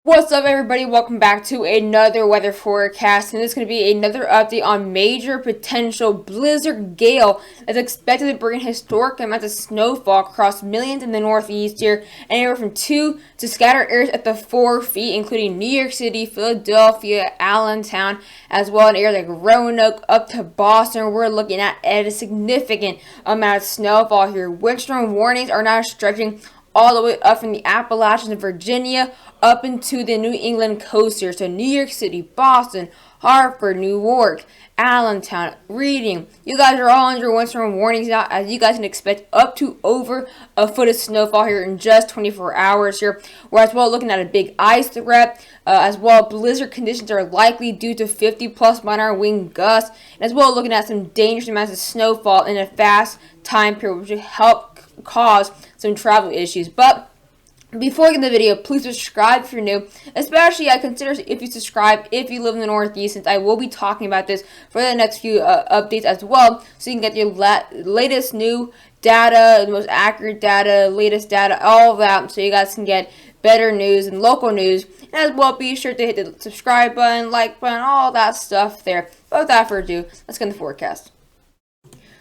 What's up, everybody? Welcome back to another weather forecast, and this is going to be another update on major potential blizzard Gail that's expected to bring historic amounts of snowfall across millions in the northeast here, anywhere from 2 to scattered areas at the 4 feet, including New York City, Philadelphia, Allentown, as well in areas like Roanoke up to Boston. We're looking at a significant amount of snowfall here. Windstorm warnings are now stretching all the way up from the Appalachians and Virginia up into the New England coast here. So New York City, Boston, Hartford, New York, Allentown, Reading. You guys are all under windstorm warnings now, as you guys can expect up to over a foot of snowfall here in just 24 hours here. We're as well looking at a big ice threat. As well, blizzard conditions are likely due to 50+ mile-an-hour wind gusts. And as well, looking at some dangerous amounts of snowfall in a fast time period, which will help cause some travel issues. But before we get into the video, please subscribe if you're new. Especially, I consider if you subscribe if you live in the Northeast, since I will be talking about this for the next few updates as well, so you can get your latest new data, the most accurate data, latest data, all of that, so you guys can get better news and local news. And as well, be sure to hit the subscribe button, like button, all that stuff there. But without further ado, let's get into the forecast.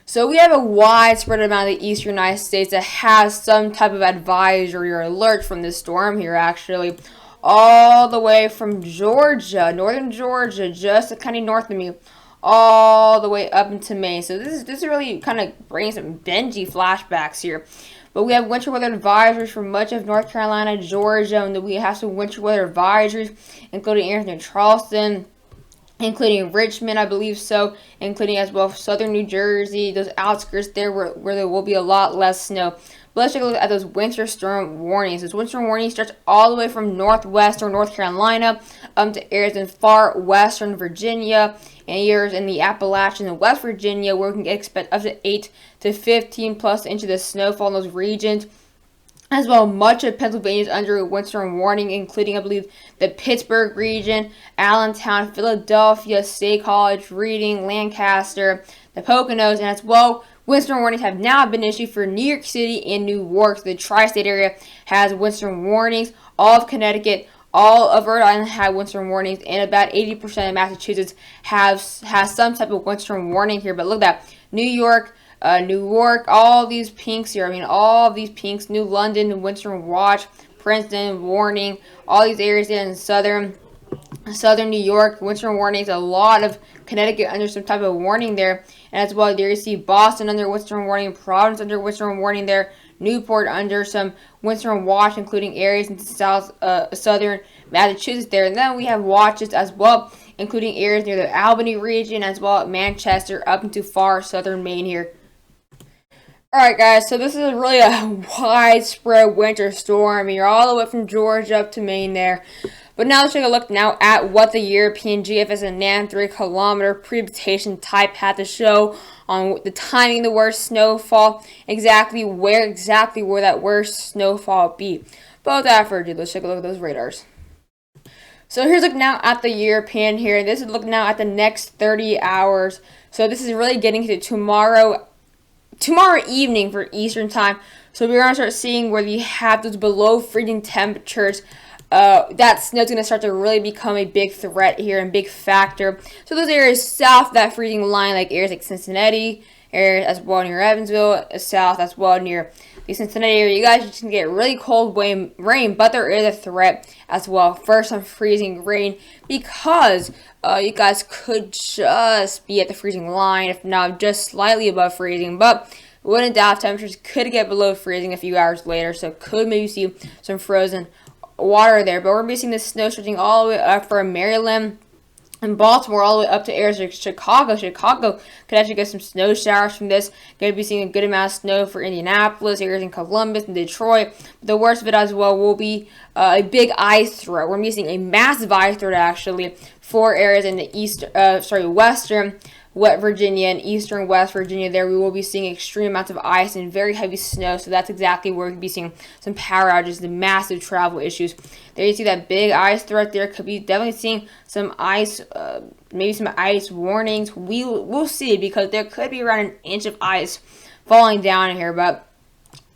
So we have a widespread amount of the eastern United States that has some type of advisory or alert from this storm here, actually. All the way from Georgia, northern Georgia, just a county north of me, all the way up into Maine. So this is really kind of bringing some Benji flashbacks here. But we have winter weather advisories for much of North Carolina, Georgia, and then we have some winter weather advisories, including areas near Charleston, including Richmond, I believe so, including as well southern New Jersey, those outskirts there where there will be a lot less snow. But let's take a look at those winter storm warnings. Those winter storm warnings stretch all the way from northwestern North Carolina to areas in far western Virginia and areas in the Appalachians and West Virginia, where we can expect up to 8 to 15+ inches of snowfall in those regions. As well, much of Pennsylvania is under a windstorm warning, including, I believe, the Pittsburgh region, Allentown, Philadelphia, State College, Reading, Lancaster, the Poconos, and as well, windstorm warnings have now been issued for New York City and New York. The tri-state area has windstorm warnings. All of Connecticut, all of Rhode Island have windstorm warnings, and about 80% of Massachusetts has some type of windstorm warning here. But look at that, New York, all these pinks here. All of these pinks. New London, windstorm watch, Princeton, warning. All these areas in southern New York, windstorm warnings. A lot of Connecticut under some type of warning there. And as well, there you see Boston under windstorm warning, Providence under windstorm warning there, Newport under some windstorm watch, including areas in southern Massachusetts there. And then we have watches as well, including areas near the Albany region, as well as Manchester, up into far southern Maine here. Alright guys, so this is really a widespread winter storm. You're all the way from Georgia up to Maine there. But now let's take a look now at what the European GFS and NAM 3-kilometer precipitation type had to show on the timing of the worst snowfall, exactly where that worst snowfall be. But without further ado, let's take a look at those radars. So here's a look now at the European here. This is a look now at the next 30 hours. So this is really getting to tomorrow evening for Eastern time. So we're going to start seeing where you have those below freezing temperatures. That snow's going to start to really become a big threat here and big factor. So those areas south of that freezing line, like areas like Cincinnati, areas as well near Evansville, south as well near the Cincinnati area, you guys just can get really cold rain, but there is a threat as well for some freezing rain, because you guys could just be at the freezing line, if not just slightly above freezing. But when in doubt, temperatures could get below freezing a few hours later, so could maybe see some frozen water there. But we're going to be seeing the snow stretching all the way up from Maryland and Baltimore, all the way up to areas like Chicago. Chicago could actually get some snow showers from this. Going to be seeing a good amount of snow for Indianapolis, areas in Columbus and Detroit. But the worst of it as well will be a big ice threat. We're going to be seeing a massive ice threat actually for areas in the western West Virginia and eastern West Virginia. There we will be seeing extreme amounts of ice and very heavy snow. So that's exactly where we'll be seeing some power outages and massive travel issues. There you see that big ice threat there. Could be definitely seeing some ice, maybe some ice warnings. We'll see, because there could be around an inch of ice falling down here. But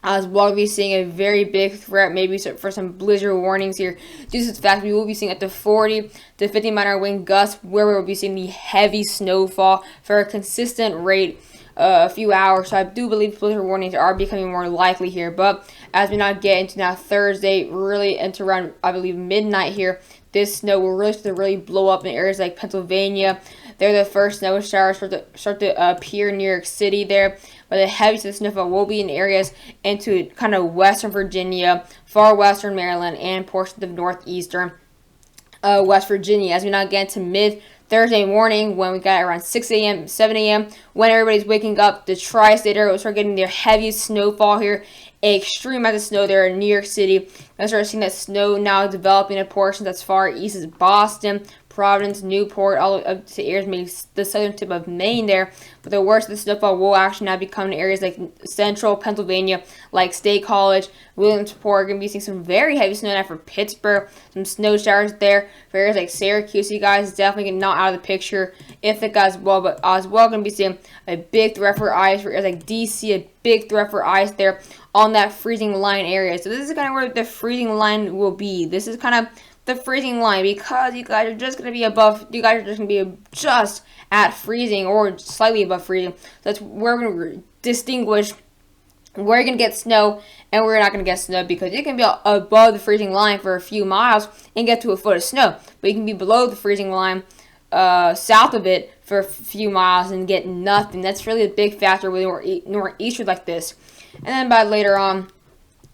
as well. We'll be seeing a very big threat, maybe for some blizzard warnings here, due to the fact we will be seeing at the 40 to 50-mile-an-hour wind gusts, where we will be seeing the heavy snowfall for a consistent rate a few hours. So I do believe blizzard warnings are becoming more likely here. But as we now get into now Thursday, really into around, I believe, midnight here, this snow will really start to really blow up in areas like Pennsylvania. They're the first snow showers start to appear in New York City there. But the heaviest of the snowfall will be in areas into kind of western Virginia, far western Maryland, and portions of northeastern West Virginia. As we now get into mid-Thursday morning, when we got around 6 a.m., 7 a.m., when everybody's waking up, the tri-state area will start getting their heaviest snowfall here. Extreme amount of snow there in New York City. I start seeing that snow now developing in portions as far east as Boston, Providence, Newport, all up to areas maybe the southern tip of Maine there. But the worst of the snowfall will actually now be coming to areas like central Pennsylvania, like State College, Williamsport. Going to be seeing some very heavy snow now for Pittsburgh. Some snow showers there for areas like Syracuse. You guys definitely not out of the picture if it got as well. But as well, going to be seeing a big threat for ice for areas like DC, a big threat for ice there on that freezing line area. So this is kind of where the freezing line will be. This is kind of the freezing line, because you guys are just going to be above, you guys are just going to be just at freezing or slightly above freezing. So that's where we're going to distinguish where you're going to get snow and where you're not going to get snow, because you can be above the freezing line for a few miles and get to a foot of snow, but you can be below the freezing line south of it for a few miles and get nothing. That's really a big factor with northeastern like this. And then by later on,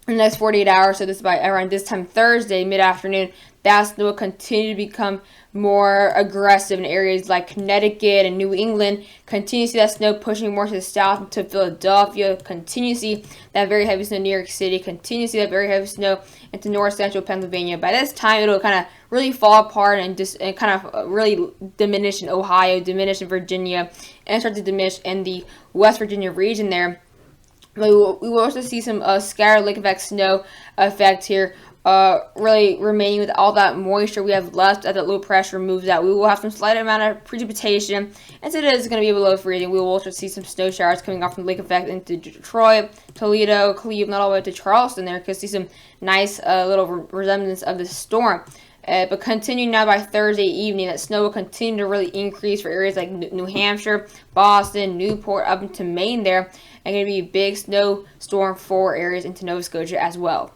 in the next 48 hours, so this is by around this time Thursday, mid-afternoon, that snow will continue to become more aggressive in areas like Connecticut and New England. Continue to see that snow pushing more to the south into Philadelphia. Continue to see that very heavy snow in New York City. Continue to see that very heavy snow into north central Pennsylvania. By this time, it'll kind of really fall apart and kind of really diminish in Ohio, diminish in Virginia, and start to diminish in the West Virginia region there. We will also see some scattered lake effect snow effect here, really remaining with all that moisture we have left as that low pressure moves out. We will have some slight amount of precipitation, and so it is going to be below freezing. We will also see some snow showers coming off from lake effect into Detroit, Toledo, Cleveland, all the way to Charleston there. Because see some nice little resemblance of the storm. But continue now by Thursday evening, that snow will continue to really increase for areas like New Hampshire, Boston, Newport, up into Maine there. And going to be a big snowstorm for areas into Nova Scotia as well.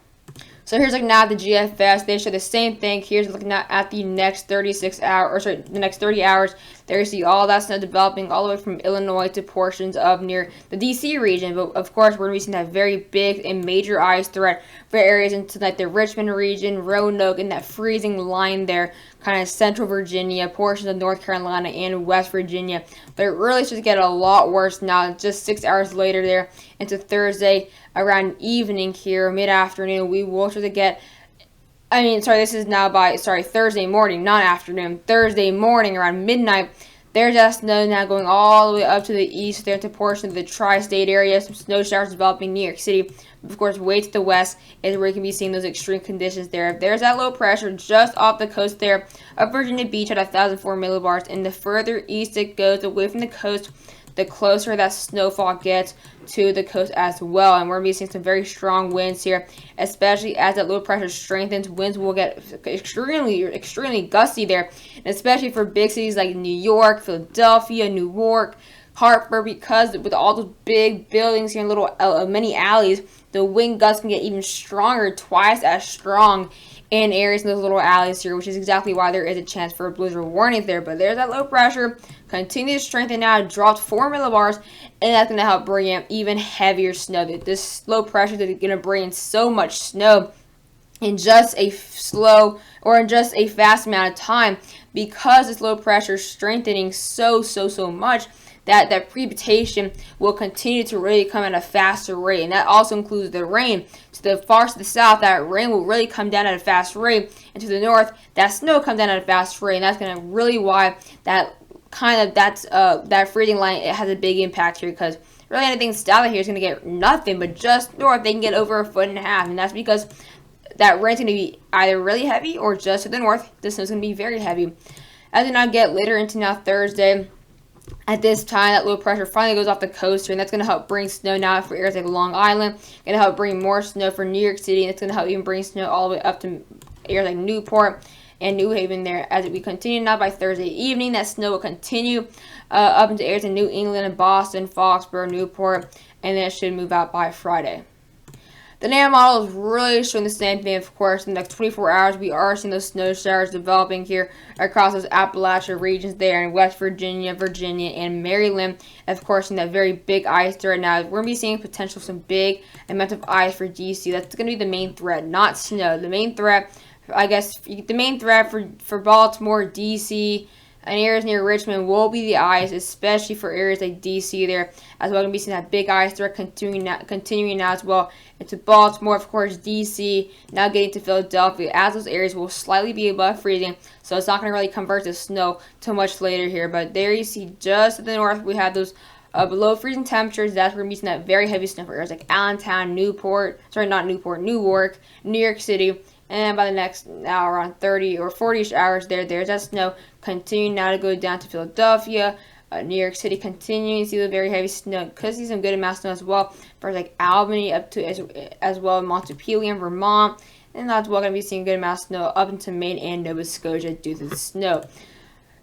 So here's looking at the GFS. They show the same thing. Here's looking at the next 36 hours, or sorry, the next 30 hours. There you see all that snow developing all the way from Illinois to portions of near the DC region. But of course, we're going to be seeing that very big and major ice threat for areas into like the Richmond region, Roanoke, and that freezing line there, kind of central Virginia, portions of North Carolina, and West Virginia. But it really starts to get a lot worse now, just 6 hours later there into Thursday around evening here, mid-afternoon. We will start to get, this is now by, Thursday morning, not afternoon. Thursday morning around midnight, there's that snow now going all the way up to the east there to portion of the tri-state area. Some snow showers developing in New York City. Of course, way to the west is where you can be seeing those extreme conditions there. There's that low pressure just off the coast there of Virginia Beach at 1,004 millibars. And the further east it goes away from the coast, the closer that snowfall gets to the coast as well. And we're going to be seeing some very strong winds here, especially as that low pressure strengthens. Winds will get extremely gusty there, and especially for big cities like New York, Philadelphia, Newark, Hartford, because with all those big buildings here and little many alleys, the wind gusts can get even stronger, twice as strong in areas in those little alleys here, which is exactly why there is a chance for a blizzard warning there. But there's that low pressure, continues to strengthen now, dropped 4 millibars, and that's going to help bring in even heavier snow. This low pressure is going to bring in so much snow in just a fast amount of time, because this low pressure is strengthening so much that precipitation will continue to really come at a faster rate. And that also includes the rain. To the far to the south, that rain will really come down at a fast rate, and to the north, that snow comes down at a fast rate. And that's going to really why that freezing line, it has a big impact here, because really anything south of here is going to get nothing, but just north they can get over 1.5 feet, and that's because that rain's going to be either really heavy or just to the north, the snow's going to be very heavy. As we now get later into now Thursday, At this time, that low pressure finally goes off the coast here, and that's going to help bring snow now for areas like Long Island. Going to help bring more snow for New York City, and it's going to help even bring snow all the way up to areas like Newport and New Haven there. As we continue now by Thursday evening, that snow will continue up into areas in New England and Boston, Foxborough, Newport, and then it should move out by Friday. The NAM model is really showing the same thing, of course. In the next 24 hours, we are seeing those snow showers developing here across those Appalachia regions there in West Virginia, Virginia, and Maryland. And of course, in that very big ice threat now, we're going to be seeing potential some big amount of ice for DC. That's going to be the main threat, not snow. The main threat, I guess, the main threat for Baltimore, DC, and areas near Richmond will be the ice, especially for areas like DC there, as well. We're going to be seeing that big ice threat continuing now as well into Baltimore, of course, DC, now getting to Philadelphia, as those areas will slightly be above freezing, so it's not going to really convert to snow too much later here. But there you see, just to the north, we have those below freezing temperatures. That's where we're seeing that very heavy snow for areas like Allentown, Newark, New York City. And by the next now around 30 or 40 hours there's that snow continuing now to go down to Philadelphia, New York City, continuing to see the very heavy snow. Could see some good amount of snow as well for like Albany up to as well Montpelier, Vermont, and that's well going to be seeing a good amount of snow up into Maine and Nova Scotia due to the snow.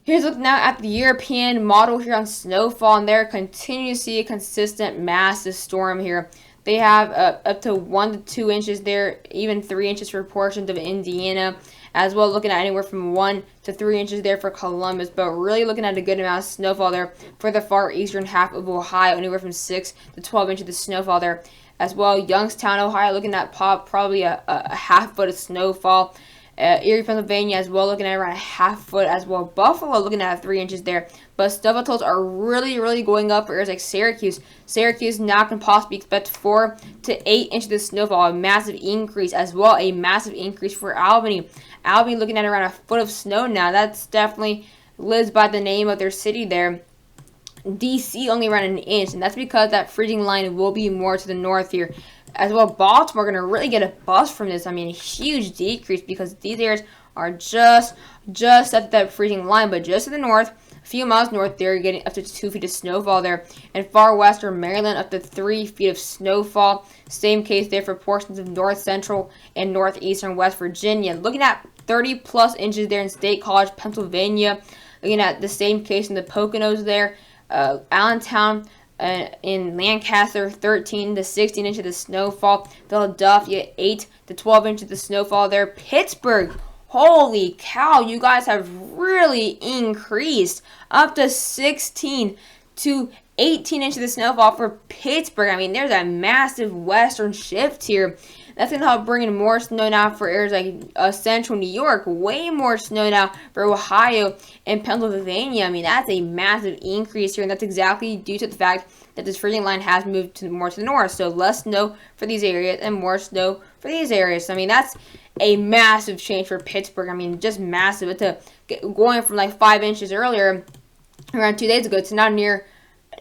Here's a look now at the European model here on snowfall, and they're continuing to see a consistent massive storm here. They have up to 1 to 2 inches there, even 3 inches for portions of Indiana, as well looking at anywhere from 1 to 3 inches there for Columbus, but really looking at a good amount of snowfall there for the far eastern half of Ohio, anywhere from 6 to 12 inches of snowfall there. As well, Youngstown, Ohio, looking at probably a half foot of snowfall. Erie, Pennsylvania as well, looking at around a half foot as well. Buffalo looking at 3 inches there. But snowfall totals are really going up for areas like Syracuse. Syracuse now can possibly expect 4 to 8 inches of snowfall, a massive increase as well. A massive increase for Albany. Albany looking at around a foot of snow now. That's definitely lives by the name of their city there. DC only around an inch, and that's because that freezing line will be more to the north here. As well, Baltimore going to really get a bust from this. I mean, a huge decrease because these areas are just at that freezing line, but just to the north, a few miles north, they're getting up to 2 feet of snowfall there. And far western Maryland, up to 3 feet of snowfall. Same case there for portions of north central and northeastern West Virginia. Looking at 30 plus inches there in State College, Pennsylvania. Looking at the same case in the Poconos there. Allentown, in Lancaster, 13 to 16 inches of snowfall. Philadelphia, 8 to 12 inches of snowfall there. Pittsburgh, holy cow, you guys have really increased. Up to 16 to 18 inches of snowfall for Pittsburgh. I mean, there's a massive western shift here. That's going to help bring in more snow now for areas like central New York. Way more snow now for Ohio and Pennsylvania. I mean, that's a massive increase here, and that's exactly due to the fact that this freezing line has moved more to the north. So less snow for these areas and more snow for these areas. I mean, that's a massive change for Pittsburgh. I mean, just massive. Going from like 5 inches earlier, around 2 days ago, to now near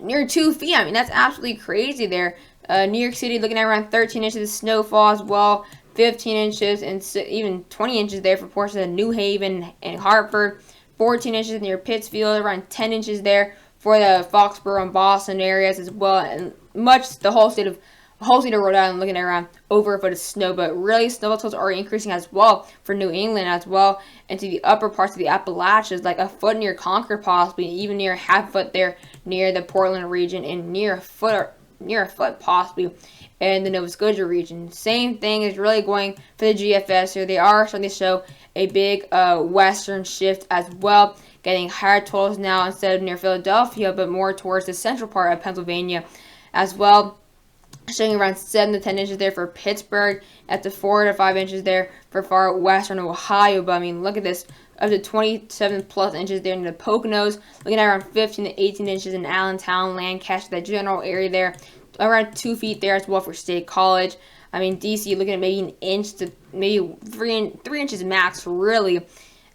2 feet. I mean, that's absolutely crazy there. New York City looking at around 13 inches of snowfall as well, 15 inches and even 20 inches there for portions of New Haven and Hartford, 14 inches near Pittsfield, around 10 inches there for the Foxborough and Boston areas as well, and the whole state of Rhode Island looking at around over a foot of snow. But really, snowfall totals are increasing as well for New England as well, and to the upper parts of the Appalachians, like a foot near Concord possibly, even near a half foot there near the Portland region, and near a foot possibly in the Nova Scotia region. Same thing is really going for the GFS here. They are starting to show a big western shift as well, getting higher totals now instead of near Philadelphia, but more towards the central part of Pennsylvania as well. Showing around 7 to 10 inches there for Pittsburgh, at the 4 to 5 inches there for far western Ohio. But I mean, look at this, up to 27 plus inches there in the Poconos. Looking at around 15 to 18 inches in Allentown, Lancaster, that general area there. Around 2 feet there as well for State College. I mean, DC looking at maybe an inch to maybe 3 inches max, really.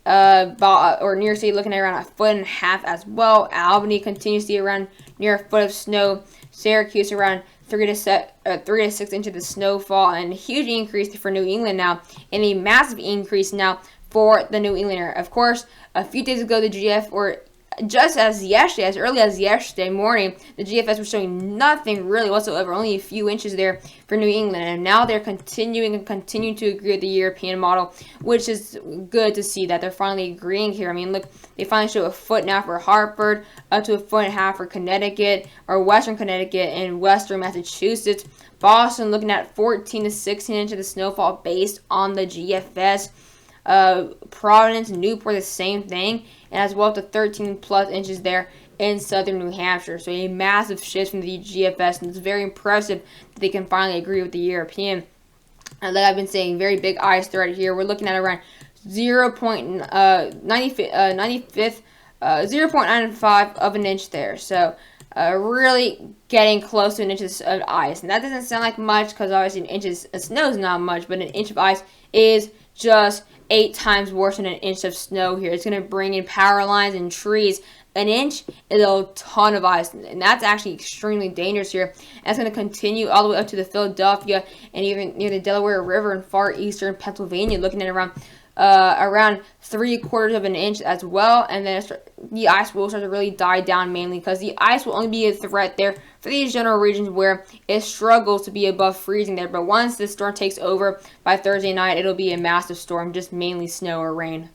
Or New York City looking at around a foot and a half as well. Albany continues to see around near a foot of snow. Syracuse around 3 to 6 inches of snowfall, and a huge increase for New England now, and a massive increase now for the New Englander. Of course, a few days ago, the GF, or just as yesterday, as early as yesterday morning, the GFS was showing nothing really whatsoever, only a few inches there for New England. And now they're continuing to agree with the European model, which is good to see that they're finally agreeing here. I mean, look, they finally show a foot now for Hartford, up to a foot and a half for Connecticut, or Western Connecticut, and Western Massachusetts. Boston looking at 14 to 16 inches of snowfall based on the GFS. Providence, Newport, the same thing, and as well to 13 plus inches there in southern New Hampshire. So a massive shift from the GFS, and it's very impressive that they can finally agree with the European. And like I've been saying, very big ice threat here. We're looking at around 0.95 of an inch there. So really getting close to an inch of ice. And that doesn't sound like much because obviously an inch of snow is not much, but an inch of ice is just 8 times worse than an inch of snow here. It's going to bring in power lines and trees. An inch is a ton of ice, and that's actually extremely dangerous here. And it's going to continue all the way up to the Philadelphia and even near the Delaware River in far eastern Pennsylvania, looking at around 3/4 of an inch as well. And then the ice will start to really die down, mainly because the ice will only be a threat there for these general regions where it struggles to be above freezing there. But once this storm takes over by Thursday night, it'll be a massive storm, just mainly snow or rain.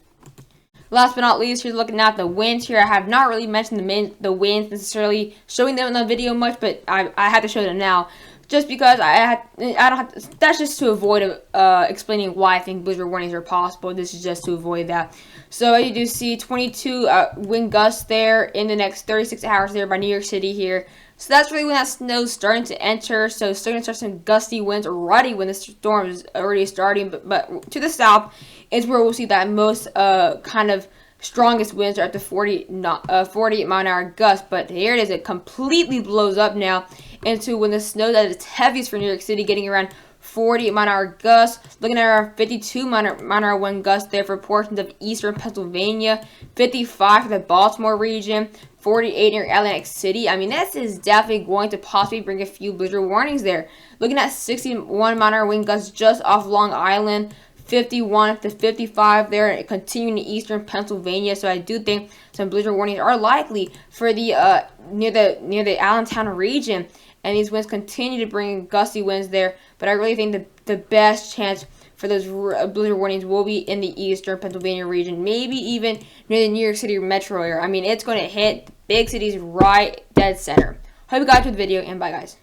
Last but not least, here's looking at the winds here. I have not really mentioned the winds necessarily, showing them in the video much, but I had to show them now, just because I don't have to, that's just to avoid explaining why I think blizzard warnings are possible. This is just to avoid that. So you do see 22 wind gusts there in the next 36 hours there by New York City here. So that's really when that snow's starting to enter. So starting to start some gusty winds already when the storm is already starting. But to the south is where we'll see that most kind of strongest winds are at the 48 mile an hour gusts. But here it is. It completely blows up now into when the snow at its heaviest for New York City, getting around 40 mile an hour gusts, looking at our 52 mile an hour wind gusts there for portions of eastern Pennsylvania, 55 for the Baltimore region, 48 near Atlantic City. I mean, this is definitely going to possibly bring a few blizzard warnings there. Looking at 61 mile an hour wind gusts just off Long Island, 51 to 55 there, continuing to eastern Pennsylvania. So I do think some blizzard warnings are likely for the near the Allentown region. And these winds continue to bring gusty winds there. But I really think the best chance for those blizzard warnings will be in the eastern Pennsylvania region. Maybe even near the New York City metro area. I mean, it's going to hit the big cities right dead center. Hope you guys enjoyed the video, and bye, guys.